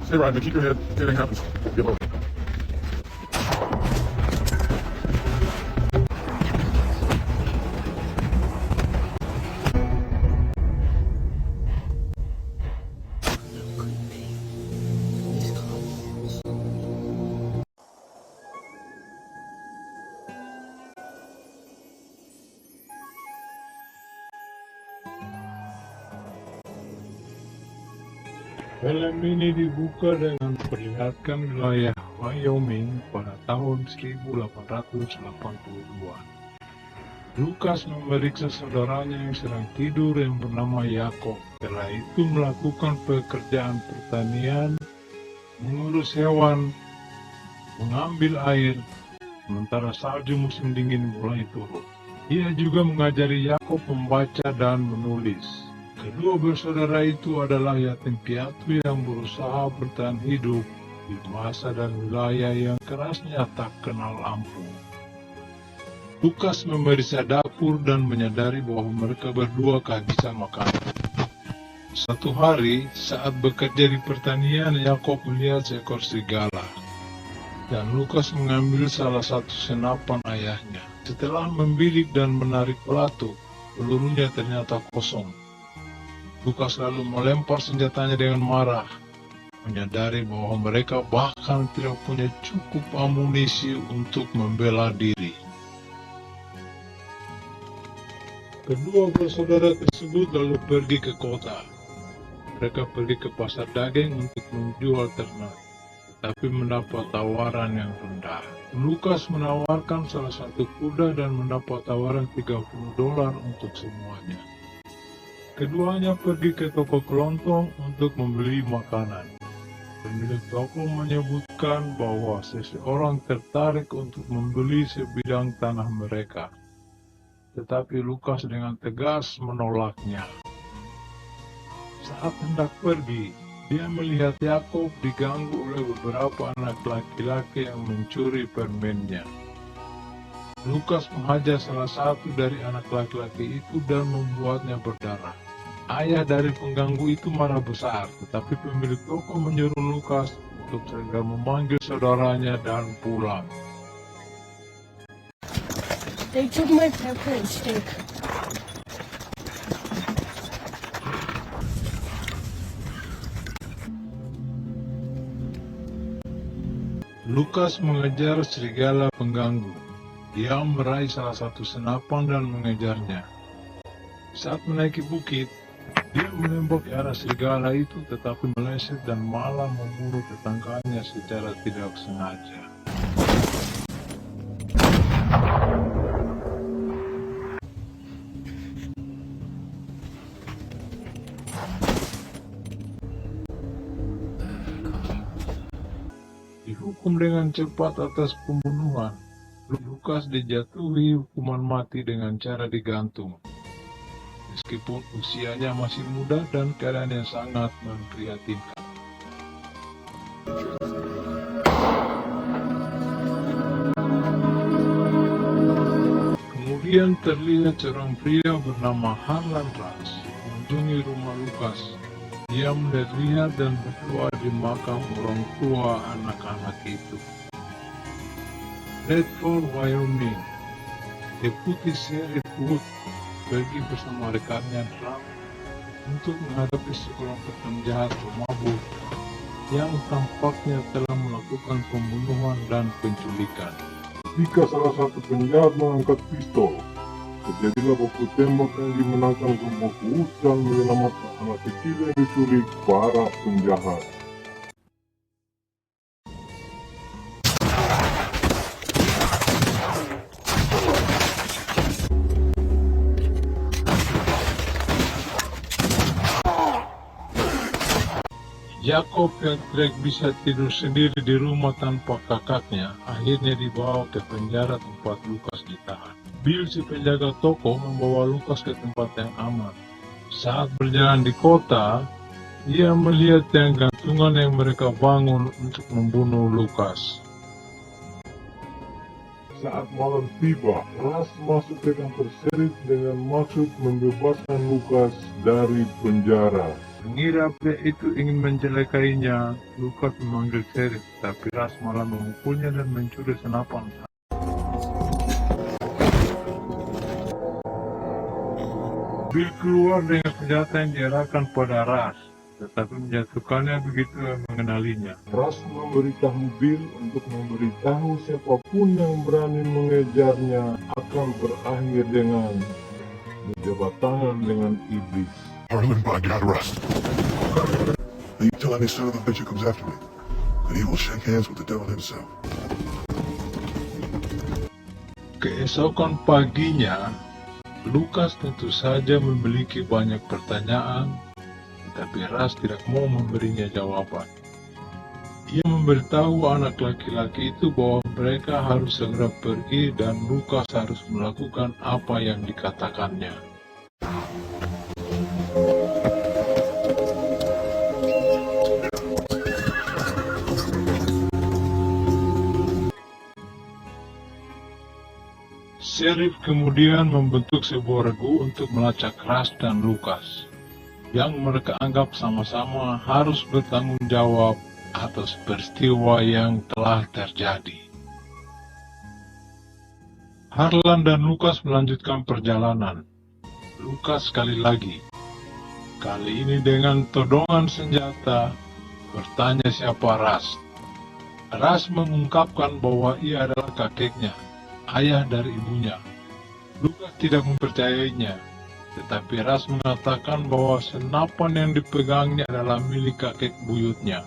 Stay right there. Keep your head. Anything happens, get low. Film ini dibuka dengan memperlihatkan wilayah Wyoming pada tahun 1882. Lukas memeriksa saudaranya yang sedang tidur yang bernama Yakob. Setelah itu melakukan pekerjaan pertanian, mengurus hewan, mengambil air, sementara salju musim dingin mulai turun. Ia juga mengajari Yakob membaca dan menulis. Kedua bersaudara itu adalah yatim piatu yang berusaha bertahan hidup di masa dan wilayah yang kerasnya tak kenal ampun. Lukas memeriksa dapur dan menyadari bahwa mereka berdua kehabisan makanan. Satu hari, saat bekerja di pertanian, Yakob melihat seekor serigala. Dan Lukas mengambil salah satu senapan ayahnya. Setelah membidik dan menarik pelatuk, pelurunya ternyata kosong. Lukas lalu melempar senjatanya dengan marah, menyadari bahwa mereka bahkan tidak punya cukup amunisi untuk membela diri. Kedua bersaudara tersebut lalu pergi ke kota. Mereka pergi ke pasar daging untuk menjual ternak, tetapi mendapat tawaran yang rendah. Lukas menawarkan salah satu kuda dan mendapat tawaran $30 untuk semuanya. Keduanya pergi ke toko kelontong untuk membeli makanan. Pemilik toko menyebutkan bahwa seseorang tertarik untuk membeli sebidang tanah mereka. Tetapi Lukas dengan tegas menolaknya. Saat hendak pergi, dia melihat Yakob diganggu oleh beberapa anak laki-laki yang mencuri permennya. Lukas menghajar salah satu dari anak laki-laki itu dan membuatnya berdarah. Ayah dari pengganggu itu marah besar, tetapi pemilik toko menyuruh Lukas untuk segera memanggil saudaranya dan pulang. They took my pepper and steak. Lukas mengejar serigala pengganggu. Dia meraih salah satu senapan dan mengejarnya. Saat menaiki bukit, dia menembak ke arah serigala itu tetapi meleset dan malah membunuh tetangganya secara tidak sengaja. Dihukum dengan cepat atas pembunuhan, Lukas dijatuhi hukuman mati dengan cara digantung. Meskipun usianya masih muda dan keadaannya sangat memprihatinkan. Kemudian terlihat seorang pria bernama Harlan Ras mengunjungi rumah Lukas. Dia melihat dan berdoa di makam orang tua anak-anak itu. Redford, Wyoming. Deputi Sheriff Wood pergi bersama rekannya Ram untuk menghadapi sekelompok penjahat pemabuk yang tampaknya telah melakukan pembunuhan dan penculikan. Ketika salah satu penjahat mengangkat pistol, terjadilah baku tembak yang dimenangkan kelompok Wood dan menyelamatkan anak kecil yang diculik para penjahat. Yakob yang tidak bisa tidur sendiri di rumah tanpa kakaknya akhirnya dibawa ke penjara tempat Lukas ditahan. Bill si penjaga toko membawa Lukas ke tempat yang aman. Saat berjalan di kota, ia melihat tiang gantungan yang mereka bangun untuk membunuh Lukas. Saat malam tiba, Ras masuk ke kantor sheriff dengan maksud membebaskan Lukas dari penjara. Mengira pria itu ingin mencelakainya, Lukas memanggil Sheriff, tapi Ras malah memukulnya dan mencuri senapan. Bill keluar dengan senjata yang diarahkan pada Ras, tetapi menjatuhkannya begitu mengenalinya. Ras memberitahu Bill untuk memberitahu siapapun yang berani mengejarnya akan berakhir dengan berjabat tangan dengan iblis. Harlan, by God, Russ. You tell any son of a bitch who comes after me that he will shake hands with the devil himself. Keesokan paginya, Lukas tentu saja memiliki banyak pertanyaan, tetapi Ras tidak mau memberinya jawaban. Ia memberitahu anak laki-laki itu bahwa mereka harus segera pergi dan Lukas harus melakukan apa yang dikatakannya. Sheriff kemudian membentuk sebuah regu untuk melacak Ras dan Lukas, yang mereka anggap sama-sama harus bertanggung jawab atas peristiwa yang telah terjadi. Harlan dan Lukas melanjutkan perjalanan. Lukas sekali lagi, kali ini dengan todongan senjata, bertanya siapa Ras. Ras mengungkapkan bahwa ia adalah kakeknya, ayah dari ibunya. Lukas tidak mempercayainya, tetapi Ras mengatakan bahwa senapan yang dipegangnya adalah milik kakek buyutnya.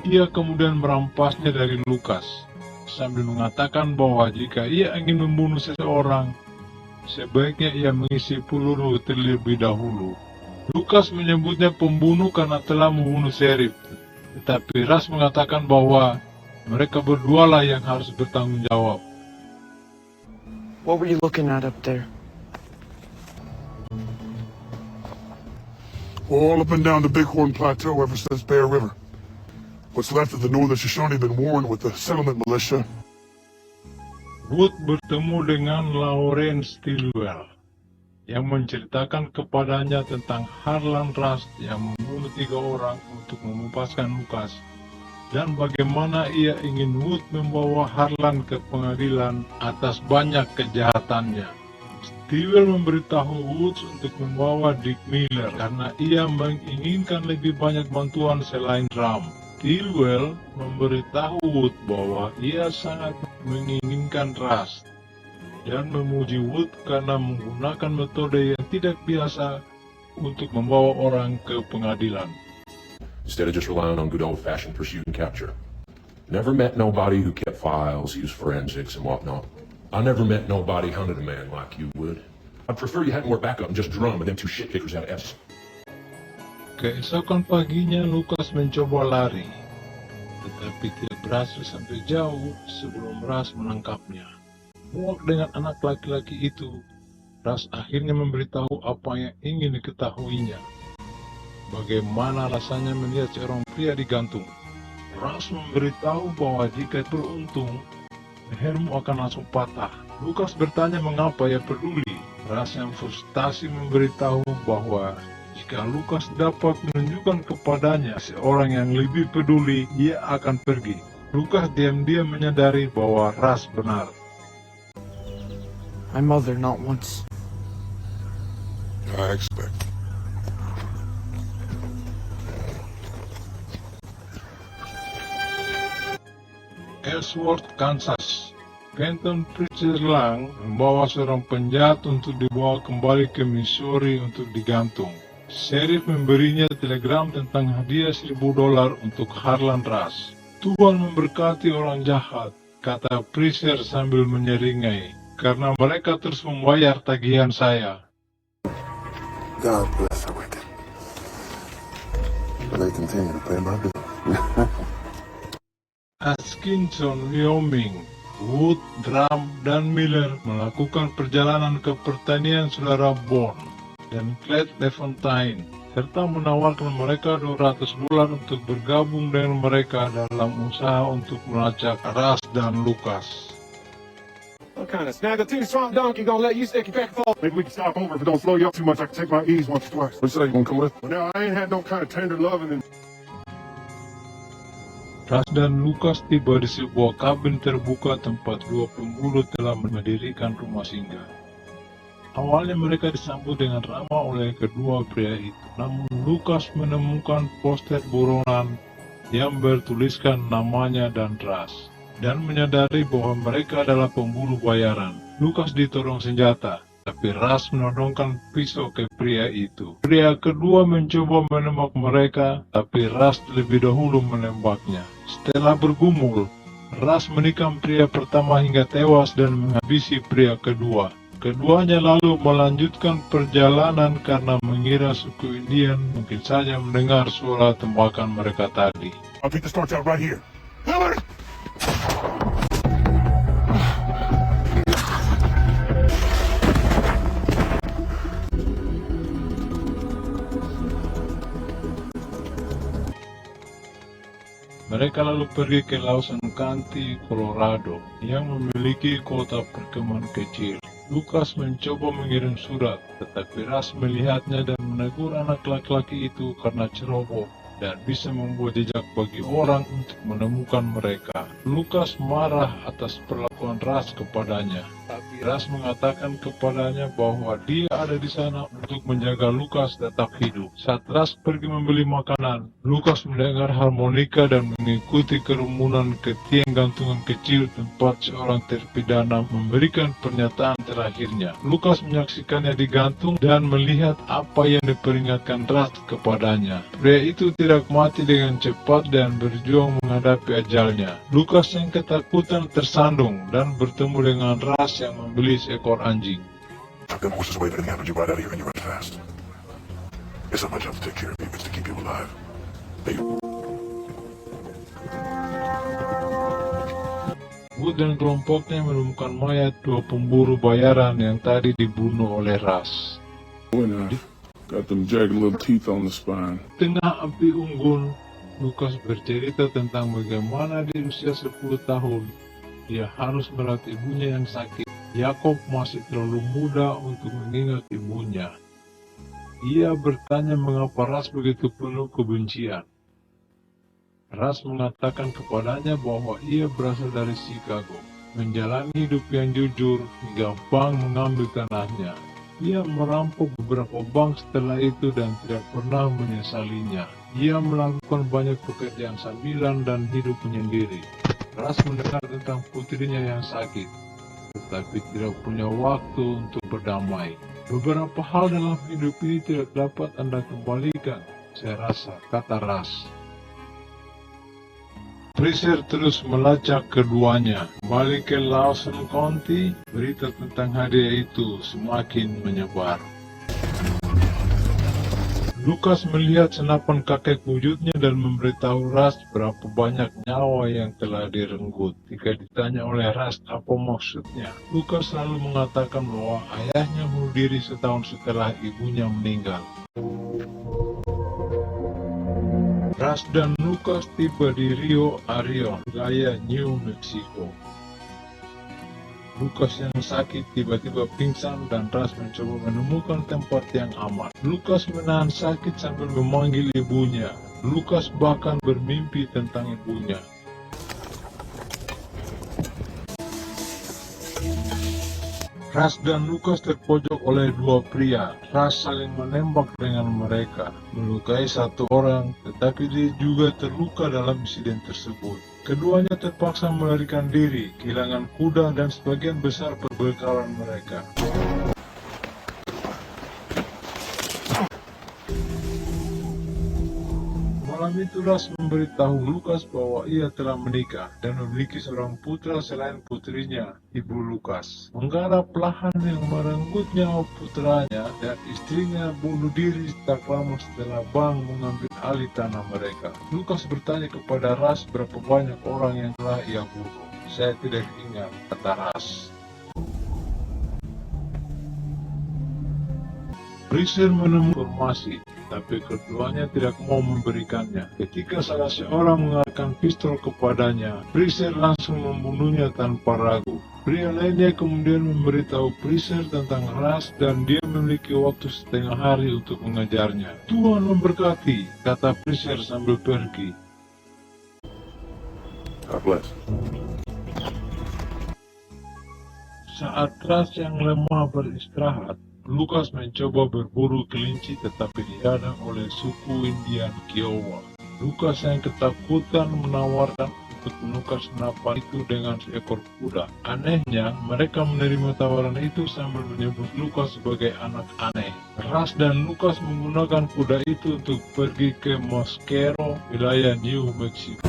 Ia kemudian merampasnya dari Lukas, sambil mengatakan bahwa jika ia ingin membunuh seseorang, sebaiknya ia mengisi peluru terlebih dahulu. Lukas menyebutnya pembunuh karena telah membunuh Sheriff, tetapi Ras mengatakan bahwa mereka berdualah yang harus bertanggung jawab. What were you looking at up there? All up and down the Bighorn Plateau ever since Bear River. What's left of the Northern Shoshone been warring with the settlement militia. Wood bertemu dengan Lauren Stilwell, yang menceritakan kepadanya tentang Harlan Ras yang membunuh 3 orang untuk memupaskan Lukas, dan bagaimana ia ingin Wood membawa Harlan ke pengadilan atas banyak kejahatannya. Stilwell memberitahu Woods untuk membawa Dick Miller karena ia menginginkan lebih banyak bantuan selain Ram. Stilwell memberitahu Wood bahwa ia sangat menginginkan Ras dan memuji Wood karena menggunakan metode yang tidak biasa untuk membawa orang ke pengadilan. Instead of just relying on good old-fashioned pursuit and capture. Never met nobody who kept files, used forensics and whatnot. I never met nobody hunted a man like you would. I'd prefer you had more backup and just drum with them 2 shit kickers out of Epsom. Keesokan paginya Lukas mencoba lari, tetapi tidak berhasil sampai jauh sebelum Ras menangkapnya. Muak dengan anak laki-laki itu, Ras akhirnya memberitahu apa yang ingin diketahuinya. Bagaimana rasanya melihat seorang pria digantung. Ras memberitahu bahwa jika beruntung, lehermu akan langsung patah. Lukas bertanya mengapa ia peduli. Ras yang frustasi memberitahu bahwa jika Lukas dapat menunjukkan kepadanya seorang yang lebih peduli, ia akan pergi. Lukas diam-diam menyadari bahwa Ras benar. My mother not once. I expect. Ellsworth, Kansas. Kenton Pritchard Lang membawa seorang penjahat untuk dibawa kembali ke Missouri untuk digantung. Sheriff memberinya telegram tentang hadiah $1,000 untuk Harlan Ras. Tuhan memberkati orang jahat, kata Pritchard sambil menyeringai, karena mereka terus membayar tagihan saya. God bless the wicked. But they continue to pay my bill. Atkinson, Wyoming. Wood, Drum, dan Miller melakukan perjalanan ke pertanian saudara Bourne dan Clyde Levantine, serta menawarkan mereka $200 untuk bergabung dengan mereka dalam usaha untuk melacak Ras dan Lukas. What kind of snagger too strong donkey gonna let you stick your back and forth? Maybe we can stop over if it don't slow you up too much. I can take my ease once or twice. What you say, you gonna come with? Well, now, I ain't had no kind of tender loving and Ras dan Lukas tiba di sebuah kabin terbuka tempat dua pemburu telah mendirikan rumah singgah. Awalnya mereka disambut dengan ramah oleh kedua pria itu, namun Lukas menemukan poster buronan yang bertuliskan namanya dan Ras, dan menyadari bahwa mereka adalah pemburu bayaran. Lukas ditodong senjata, tapi Ras menodongkan pisau ke pria itu. Pria kedua mencoba menembak mereka, tapi Ras lebih dahulu menembaknya. Setelah bergumul, Ras menikam pria pertama hingga tewas dan menghabisi pria kedua. Keduanya lalu melanjutkan perjalanan karena mengira suku Indian mungkin saja mendengar suara tembakan mereka tadi. I'll beat the starch out right here. Hillary! Mereka lalu pergi ke Lawson County, Colorado, yang memiliki kota perkemahan kecil. Lukas mencoba mengirim surat, tetapi Ras melihatnya dan menegur anak laki-laki itu karena ceroboh dan bisa membuat jejak bagi orang untuk menemukan mereka. Lukas marah atas perlakuan Ras kepadanya, tapi Ras mengatakan kepadanya bahwa dia ada di sana untuk menjaga Lukas tetap hidup. Saat Ras pergi membeli makanan, Lukas mendengar harmonika dan mengikuti kerumunan ke tiang gantungan kecil tempat seorang terpidana memberikan pernyataan terakhirnya. Lukas menyaksikannya digantung dan melihat apa yang diperingatkan Ras kepadanya. Pria itu tidak mati dengan cepat dan berjuang menghadapi ajalnya. Lukas yang ketakutan tersandung dan bertemu dengan Ras yang membeli seekor anjing. Tuck them horses away, if anything happens, you ride out of here and you run fast. It's not my job to take care of you, it's to keep you alive. Hey, Wood dan kelompoknya menemukan mayat dua pemburu bayaran yang tadi dibunuh oleh Ras. Got them jagged little teeth on the spine. Tengah api unggun, Lukas bercerita tentang bagaimana di usia 10 tahun dia harus merawat ibunya yang sakit. Yakob masih terlalu muda untuk mengingat ibunya. Ia bertanya mengapa Ras begitu penuh kebencian. Ras mengatakan kepadanya bahwa ia berasal dari Chicago, menjalani hidup yang jujur hingga bank mengambil tanahnya. Ia merampok beberapa bank setelah itu dan tidak pernah menyesalinya. Ia melakukan banyak pekerjaan sambilan dan hidup menyendiri. Ras mendengar tentang putrinya yang sakit, tetapi tidak punya waktu untuk berdamai. Beberapa hal dalam hidup ini tidak dapat Anda kembalikan, saya rasa, kata Ras. Fraser terus melacak keduanya. Balik ke Lawson County, berita tentang hadiah itu semakin menyebar. Lukas melihat senapan kakek wujudnya dan memberitahu Ras berapa banyak nyawa yang telah direnggut. Jika ditanya oleh Ras apa maksudnya, Lukas selalu mengatakan bahwa ayahnya bunuh diri setahun setelah ibunya meninggal. Ras dan Lukas tiba di Rio Arion, wilayah New Mexico. Lukas yang sakit tiba-tiba pingsan dan Ras mencoba menemukan tempat yang aman. Lukas menahan sakit sambil memanggil ibunya. Lukas bahkan bermimpi tentang ibunya. Ras dan Lukas terpojok oleh dua pria. Ras saling menembak dengan mereka, melukai satu orang, tetapi dia juga terluka dalam insiden tersebut. Keduanya terpaksa melarikan diri, kehilangan kuda dan sebagian besar perbekalan mereka. Malam itu Ras memberitahu Lukas bahwa ia telah menikah dan memiliki seorang putra selain putrinya, ibu Lukas. Menggarap lahan yang merenggut nyawa putranya dan istrinya bunuh diri tak lama setelah bank mengambil alih tanah mereka. Lukas bertanya kepada Ras berapa banyak orang yang telah ia bunuh. Saya tidak ingat, kata Ras. Fraser menemukan informasi tapi keduanya tidak mau memberikannya. Ketika salah seorang mengarahkan pistol kepadanya, Freezer langsung membunuhnya tanpa ragu. Pria lainnya kemudian memberitahu Freezer tentang Rush dan dia memiliki waktu setengah hari untuk mengejarnya. Tuhan memberkati, kata Freezer sambil pergi. God bless. Saat Rush yang lemah beristirahat, Lucas mencoba berburu kelinci tetapi dihadang oleh suku Indian Kiowa. Lucas yang ketakutan menawarkan untuk menukar senapan itu dengan seekor kuda. Anehnya, mereka menerima tawaran itu sambil menyebut Lucas sebagai anak aneh. Rush dan Lucas menggunakan kuda itu untuk pergi ke Mosquero, wilayah New Mexico.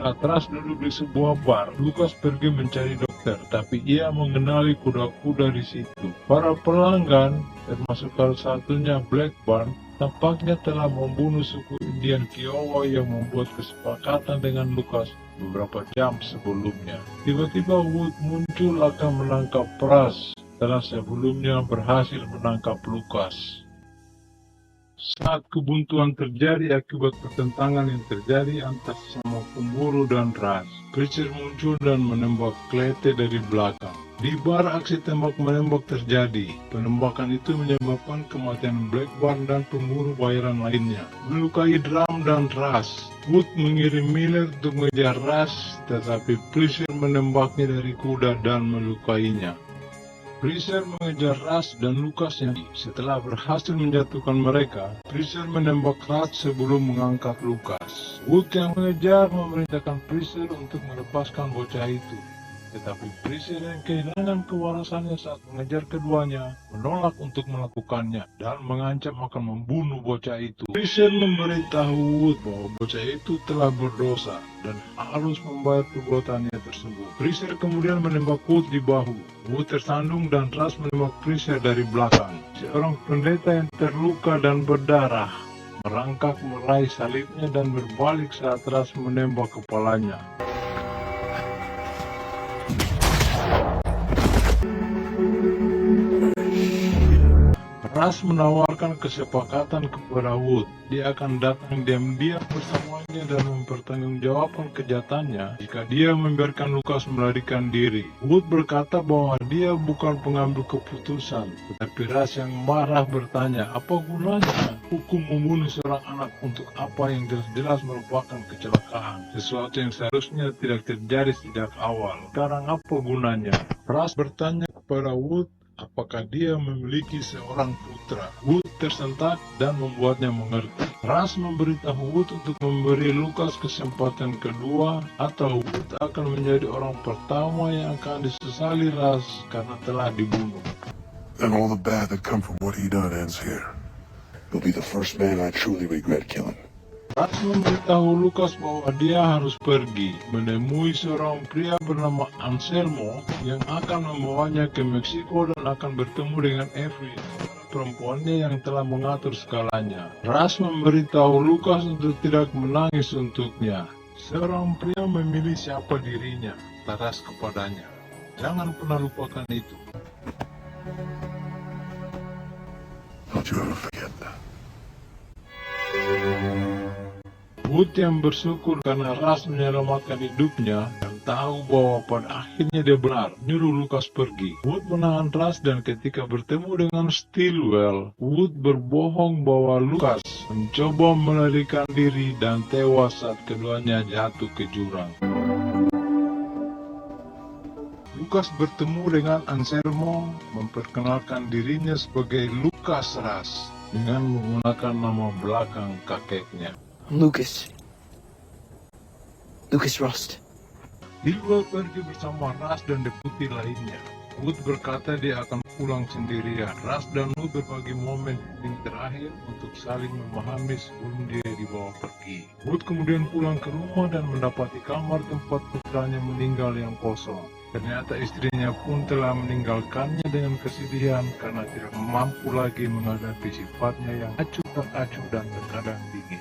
Saat Rush duduk di sebuah bar, Lucas pergi mencari dokter, tapi ia mengenali kuda-kuda di situ. Para pelanggan, termasuk salah satunya Blackburn, tampaknya telah membunuh suku Indian Kiowa yang membuat kesepakatan dengan Lucas beberapa jam sebelumnya. Tiba-tiba Wood muncul akan menangkap Rush setelah sebelumnya berhasil menangkap Lucas. Saat kebuntuan terjadi akibat pertentangan yang terjadi antara sesama pemburu dan Rush, Freezer muncul dan menembak Cletus dari belakang. Di bar aksi tembak menembak terjadi. Penembakan itu menyebabkan kematian Blackburn dan pemburu bayaran lainnya, melukai Drum dan Rush. Wood mengirim Miller untuk mengejar Rush, tetapi Freezer menembaknya dari kuda dan melukainya. Freezer mengejar Rush dan Lucas yang setelah berhasil menjatuhkan mereka, Freezer menembak Rush sebelum mengangkat Lucas. Wood yang mengejar memerintahkan Freezer untuk melepaskan bocah itu. Tetapi Freezer yang kehilangan kewarasannya saat mengejar keduanya, menolak untuk melakukannya dan mengancam akan membunuh bocah itu. Freezer memberitahu Wood bahwa bocah itu telah berdosa dan harus membayar perbuatannya tersebut. Freezer kemudian menembak Wood di bahu. Wood tersandung dan Rush menembak Freezer dari belakang. Seorang pendeta yang terluka dan berdarah merangkak meraih salibnya dan berbalik saat Rush menembak kepalanya. Rush menawarkan kesepakatan kepada Wood. Dia akan datang diam-diam bersamanya dan mempertanggungjawabkan kejahatannya jika dia membiarkan Lucas melarikan diri. Wood berkata bahwa dia bukan pengambil keputusan, tetapi Rush yang marah bertanya, apa gunanya hukum membunuh seorang anak untuk apa yang jelas-jelas merupakan kecelakaan, sesuatu yang seharusnya tidak terjadi sejak awal. Sekarang apa gunanya? Rush bertanya kepada Wood apakah dia memiliki seorang putra. Wood tersentak dan membuatnya mengerti. Rush memberitahu Wood untuk memberi Lucas kesempatan kedua atau Wood akan menjadi orang pertama yang akan disesali Rush karena telah dibunuh. And all the bad that come from what he done ends here. He'll be the first man I truly regret killing. Rush memberitahu Lucas bahwa dia harus pergi menemui seorang pria bernama Anselmo yang akan membawanya ke Meksiko dan akan bertemu dengan Avery, perempuannya yang telah mengatur segalanya. Rush memberitahu Lucas untuk tidak menangis untuknya. Seorang pria memilih siapa dirinya, kata Rush kepadanya. Jangan pernah lupakan itu. Don't you ever forget that. Wood yang bersyukur karena Rush menyelamatkan hidupnya dan tahu bahwa pada akhirnya dia benar, nyuruh Lucas pergi. Wood menahan Rush dan ketika bertemu dengan Stillwell, Wood berbohong bahwa Lucas mencoba melarikan diri dan tewas saat keduanya jatuh ke jurang. Lucas bertemu dengan Anselmo, memperkenalkan dirinya sebagai Lucas Rush dengan menggunakan nama belakang kakeknya. Lucas Rust. Stillwell pergi bersama Rush dan deputi lainnya. Wood berkata dia akan pulang sendirian. Rush dan Wood berbagi momen yang terakhir untuk saling memahami sebelum dia dibawa pergi. Wood kemudian pulang ke rumah dan mendapati kamar tempat putranya meninggal yang kosong. Ternyata istrinya pun telah meninggalkannya dengan kesedihan karena tidak mampu lagi menghadapi sifatnya yang acuh tak acuh dan terkadang dingin.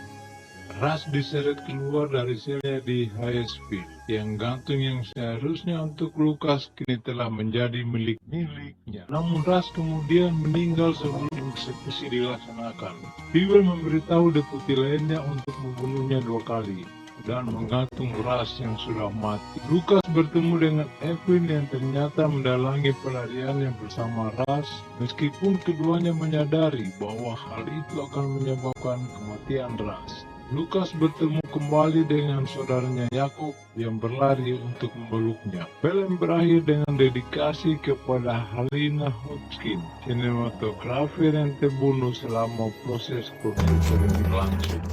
Ras diseret keluar dari selnya di Highsfield. Tiang gantung yang seharusnya untuk Lukas kini telah menjadi miliknya. Namun Ras kemudian meninggal sebelum eksekusi dilaksanakan. Bill memberitahu deputi lainnya untuk membunuhnya 2 kali dan menggantung Ras yang sudah mati. Lukas bertemu dengan Evelyn yang ternyata mendalangi pelariannya bersama Ras, meskipun keduanya menyadari bahwa hal itu akan menyebabkan kematian Ras. Lukas bertemu kembali dengan saudaranya Yakob yang berlari untuk memeluknya. Film berakhir dengan dedikasi kepada Halina Hodgkin, sinematografer yang terbunuh selama proses produksi berlangsung.